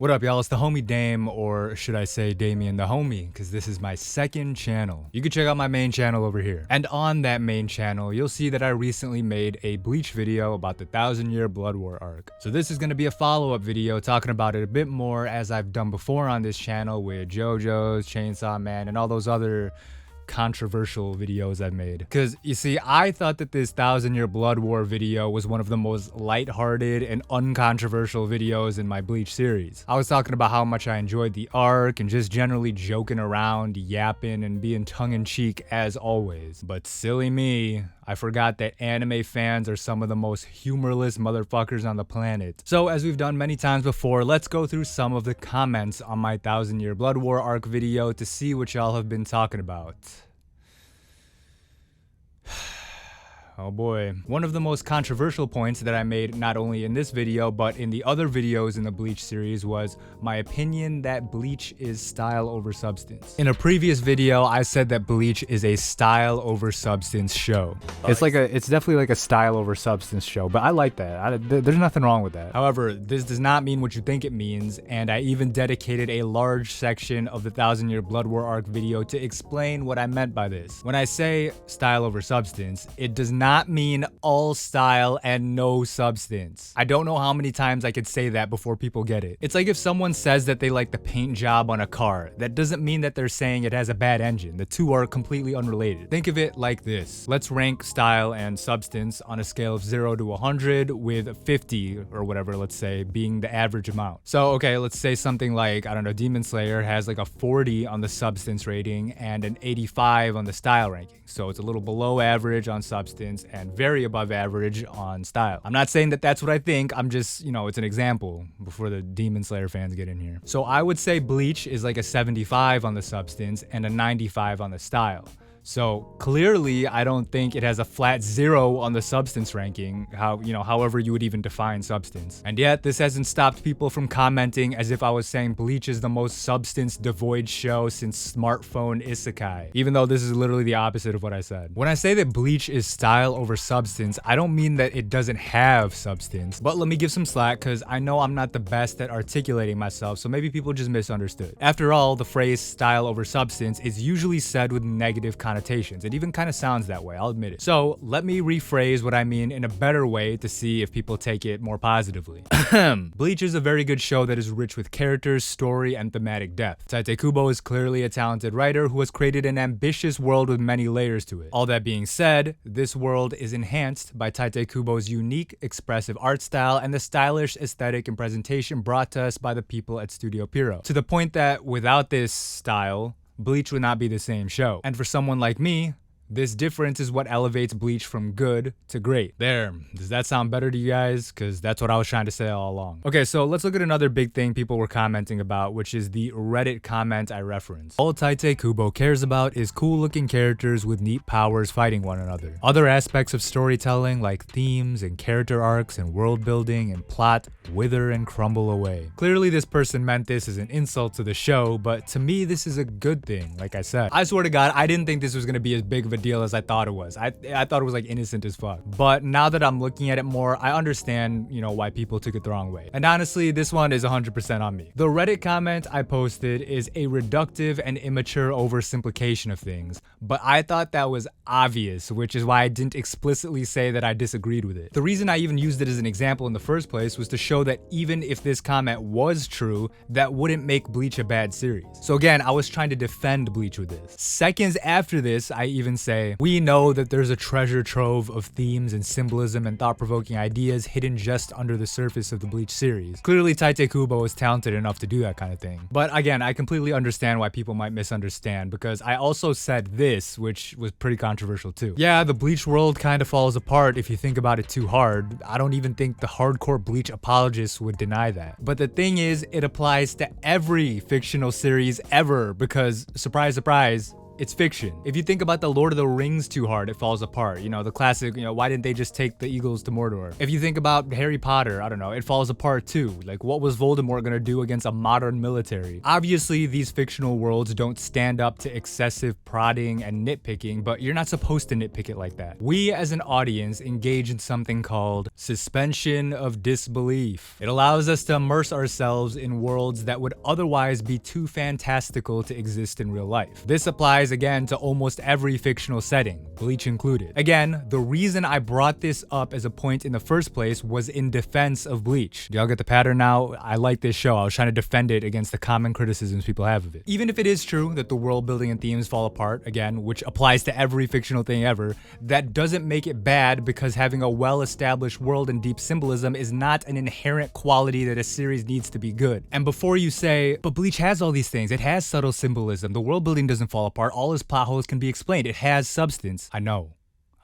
What up, y'all? It's the homie Dame, or should I say Damian the homie, because this is my second channel. You can check out my main channel over here. And on that main channel, you'll see that I recently made a Bleach video about the 1,000-year Blood War arc. So this is going to be a follow-up video talking about it a bit more, as I've done before on this channel with JoJo's, Chainsaw Man, and all those other controversial videos I've made. Because you see, I thought that this 1,000-year Blood War video was one of the most lighthearted and uncontroversial videos in my Bleach series. I was talking about how much I enjoyed the arc and just generally joking around, yapping, and being tongue-in-cheek as always. But silly me, I forgot that anime fans are some of the most humorless motherfuckers on the planet. So as we've done many times before, let's go through some of the comments on my 1,000-year Blood War arc video to see what y'all have been talking about. Oh boy. One of the most controversial points that I made not only in this video but in the other videos in the Bleach series was my opinion that Bleach is style over substance. In a previous video, I said that Bleach is a style over substance show. It's definitely like a style over substance show, but I like that. There's nothing wrong with that. However, this does not mean what you think it means, and I even dedicated a large section of the 1,000-year Blood War arc video to explain what I meant by this. When I say style over substance, it does not mean all style and no substance. I don't know how many times I could say that before people get it. It's like if someone says that they like the paint job on a car, that doesn't mean that they're saying it has a bad engine. The two are completely unrelated. Think of it like this. Let's rank style and substance on a scale of 0 to 100, with 50 or whatever, let's say, being the average amount. So, okay, let's say something like, I don't know, Demon Slayer has like a 40 on the substance rating and an 85 on the style ranking. So it's a little below average on substance and very above average on style. I'm not saying that that's what I think. I'm just, it's an example before the Demon Slayer fans get in here. So I would say Bleach is like a 75 on the substance and a 95 on the style. So clearly, I don't think it has a flat 0 on the substance ranking, however you would even define substance. And yet, this hasn't stopped people from commenting as if I was saying Bleach is the most substance devoid show since smartphone isekai, even though this is literally the opposite of what I said. When I say that Bleach is style over substance, I don't mean that it doesn't have substance, but let me give some slack because I know I'm not the best at articulating myself, so maybe people just misunderstood. After all, the phrase style over substance is usually said with negative connotations. It even kind of sounds that way, I'll admit it. So let me rephrase what I mean in a better way to see if people take it more positively. Bleach is a very good show that is rich with characters, story, and thematic depth. Tite Kubo is clearly a talented writer who has created an ambitious world with many layers to it. All that being said, this world is enhanced by Tite Kubo's unique, expressive art style and the stylish aesthetic and presentation brought to us by the people at Studio Pierrot. To the point that without this style, Bleach would not be the same show. And for someone like me, this difference is what elevates Bleach from good to great. There, does that sound better to you guys? Because that's what I was trying to say all along. Okay, so let's look at another big thing people were commenting about, which is the Reddit comment I referenced. All Tite Kubo cares about is cool looking characters with neat powers fighting one another. Other aspects of storytelling like themes and character arcs and world building and plot wither and crumble away. Clearly this person meant this as an insult to the show, but to me this is a good thing, like I said. I swear to God, I didn't think this was going to be as big of a deal as I thought it was. I thought it was like innocent as fuck. But now that I'm looking at it more, I understand, why people took it the wrong way. And honestly, this one is 100% on me. The Reddit comment I posted is a reductive and immature oversimplification of things, but I thought that was obvious, which is why I didn't explicitly say that I disagreed with it. The reason I even used it as an example in the first place was to show that even if this comment was true, that wouldn't make Bleach a bad series. So again, I was trying to defend Bleach with this. Seconds after this, I even say, we know that there's a treasure trove of themes and symbolism and thought-provoking ideas hidden just under the surface of the Bleach series. Clearly, Tite Kubo is talented enough to do that kind of thing. But again, I completely understand why people might misunderstand, because I also said this, which was pretty controversial too. Yeah, the Bleach world kind of falls apart if you think about it too hard. I don't even think the hardcore Bleach apologists would deny that. But the thing is, it applies to every fictional series ever, because surprise, surprise, It's fiction. If you think about the Lord of the Rings too hard, it falls apart. You know, the classic, why didn't they just take the eagles to Mordor? If you think about Harry Potter, I don't know, it falls apart too. Like, what was Voldemort gonna do against a modern military? Obviously, these fictional worlds don't stand up to excessive prodding and nitpicking, but you're not supposed to nitpick it like that. We as an audience engage in something called suspension of disbelief. It allows us to immerse ourselves in worlds that would otherwise be too fantastical to exist in real life. This applies again to almost every fictional setting, Bleach included. Again, the reason I brought this up as a point in the first place was in defense of Bleach. Do y'all get the pattern now? I like this show. I was trying to defend it against the common criticisms people have of it. Even if it is true that the world building and themes fall apart, again, which applies to every fictional thing ever, that doesn't make it bad, because having a well-established world and deep symbolism is not an inherent quality that a series needs to be good. And before you say, but Bleach has all these things, it has subtle symbolism, the world building doesn't fall apart, all his plot holes can be explained, it has substance. I know.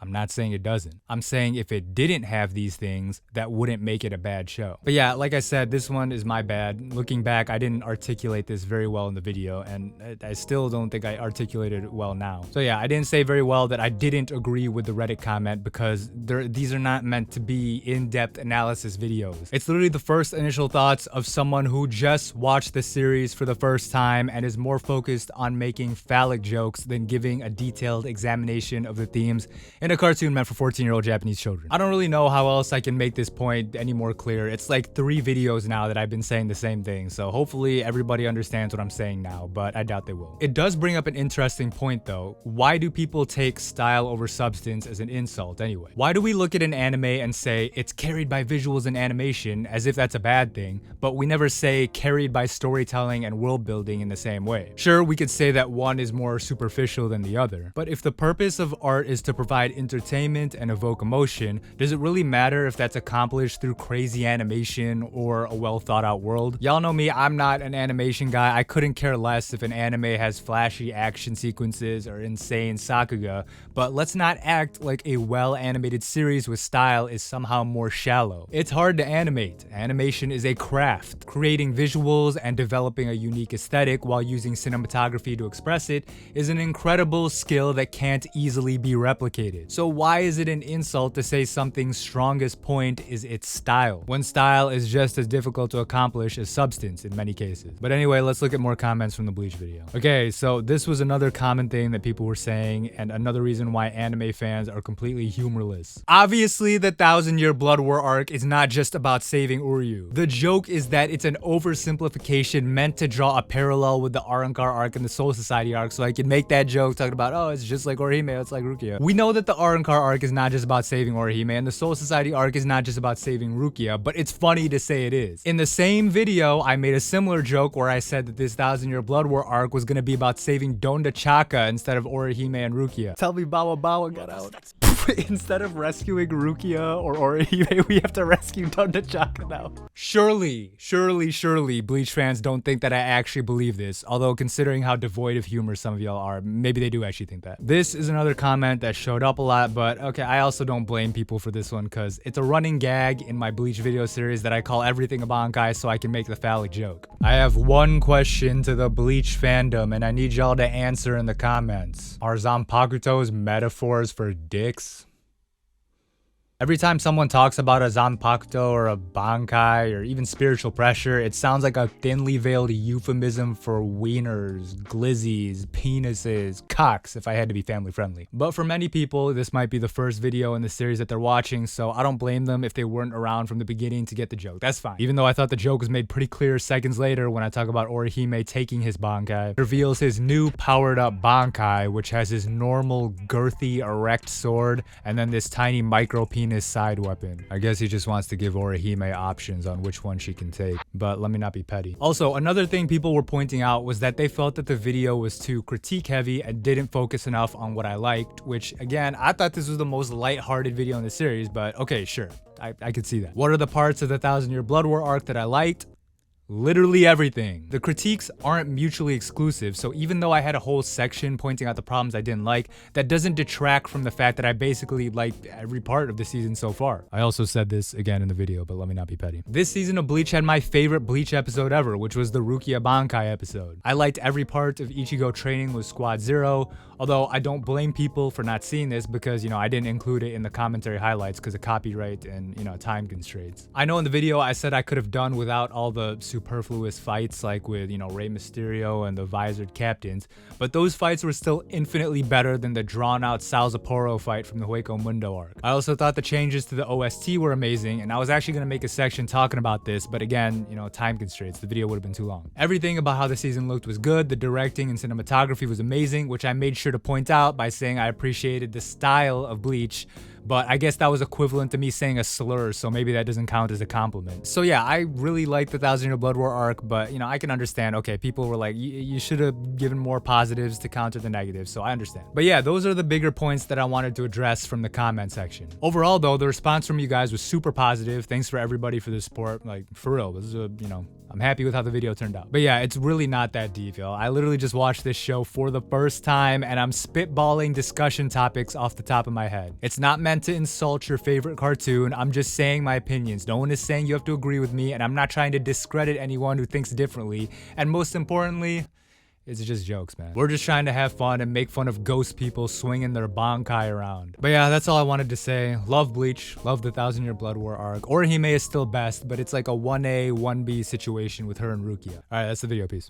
I'm not saying it doesn't. I'm saying if it didn't have these things, that wouldn't make it a bad show. But yeah, like I said, this one is my bad. Looking back, I didn't articulate this very well in the video, and I still don't think I articulated it well now. So yeah, I didn't say very well that I didn't agree with the Reddit comment, because these are not meant to be in-depth analysis videos. It's literally the first initial thoughts of someone who just watched the series for the first time and is more focused on making phallic jokes than giving a detailed examination of the themes in a cartoon meant for 14-year-old Japanese children. I don't really know how else I can make this point any more clear. It's like 3 videos now that I've been saying the same thing, so hopefully everybody understands what I'm saying now, but I doubt they will. It does bring up an interesting point though. Why do people take style over substance as an insult anyway? Why do we look at an anime and say it's carried by visuals and animation as if that's a bad thing, but we never say carried by storytelling and world building in the same way? Sure, we could say that one is more superficial than the other, but if the purpose of art is to provide entertainment and evoke emotion, does it really matter if that's accomplished through crazy animation or a well thought out world? Y'all know me, I'm not an animation guy. I couldn't care less if an anime has flashy action sequences or insane sakuga, but let's not act like a well animated series with style is somehow more shallow. It's hard to animate. Animation is a craft. Creating visuals and developing a unique aesthetic while using cinematography to express it is an incredible skill that can't easily be replicated. So why is it an insult to say something's strongest point is its style, when style is just as difficult to accomplish as substance in many cases? But anyway, let's look at more comments from the Bleach video. Okay, so this was another common thing that people were saying, and another reason why anime fans are completely humorless. Obviously, the 1000-Year Blood War arc is not just about saving Uryu. The joke is that it's an oversimplification meant to draw a parallel with the Arrancar arc and the Soul Society arc, so I can make that joke talking about, oh, it's just like Orihime, it's like Rukia. We know that the Arrancar arc is not just about saving Orihime, and the Soul Society arc is not just about saving Rukia, but it's funny to say it is. In the same video, I made a similar joke where I said that this 1000-Year Blood War arc was gonna be about saving Donda Chaka instead of Orihime and Rukia. Tell me Bawa Bawa got out. Instead of rescuing Rukia or Orihime, we have to rescue Donda Chaka now. Surely, Bleach fans don't think that I actually believe this, although considering how devoid of humor some of y'all are, maybe they do actually think that. This is another comment that showed up a lot, but okay, I also don't blame people for this one, because it's a running gag in my Bleach video series that I call everything a Bankai so I can make the phallic joke. I have one question to the Bleach fandom, and I need y'all to answer in the comments. Are Zanpakuto's metaphors for dicks? Every time someone talks about a Zanpakuto or a Bankai or even spiritual pressure, it sounds like a thinly veiled euphemism for wieners, glizzies, penises, cocks, if I had to be family friendly. But for many people, this might be the first video in the series that they're watching, so I don't blame them if they weren't around from the beginning to get the joke. That's fine. Even though I thought the joke was made pretty clear seconds later when I talk about Orihime taking his Bankai. It reveals his new powered up Bankai, which has his normal girthy erect sword and then this tiny micro penis side weapon. I guess he just wants to give Orihime options on which one she can take, but let me not be petty. Also, another thing people were pointing out was that they felt that the video was too critique heavy and didn't focus enough on what I liked, which again, I thought this was the most lighthearted video in the series, but okay, sure. I could see that. What are the parts of the 1000-Year Blood War arc that I liked? Literally everything. The critiques aren't mutually exclusive, so even though I had a whole section pointing out the problems I didn't like, that doesn't detract from the fact that I basically liked every part of the season so far. I also said this again in the video, but let me not be petty. This season of Bleach had my favorite Bleach episode ever, which was the Rukia Bankai episode. I liked every part of Ichigo training with Squad Zero, although I don't blame people for not seeing this because, you know, I didn't include it in the commentary highlights because of copyright and, you know, time constraints. I know in the video I said I could have done without all the superfluous fights like with, you know, Rey Mysterio and the visored captains, but those fights were still infinitely better than the drawn-out Sal Sapporo fight from the Hueco Mundo arc. I also thought the changes to the OST were amazing, and I was actually going to make a section talking about this, but again, you know, time constraints, the video would have been too long. Everything about how the season looked was good, the directing and cinematography was amazing, which I made sure to point out by saying I appreciated the style of Bleach, but I guess that was equivalent to me saying a slur, so maybe that doesn't count as a compliment. So yeah, I really liked the 1,000-Year Blood War arc, but you know, I can understand, okay, people were like, you should have given more positives to counter the negatives, so I understand. But yeah, those are the bigger points that I wanted to address from the comment section. Overall though, the response from you guys was super positive. Thanks for everybody for the support, like for real, this is you know, I'm happy with how the video turned out. But yeah, it's really not that deep, yo. I literally just watched this show for the first time and I'm spitballing discussion topics off the top of my head. It's not meant to insult your favorite cartoon. I'm just saying my opinions. No one is saying you have to agree with me, and I'm not trying to discredit anyone who thinks differently. And most importantly, it's just jokes, man. We're just trying to have fun and make fun of ghost people swinging their bankai around. But yeah, that's all I wanted to say. Love Bleach. Love the 1,000-Year Blood War arc. Orihime is still best, but it's like a 1A, 1B situation with her and Rukia. Alright, that's the video. Peace.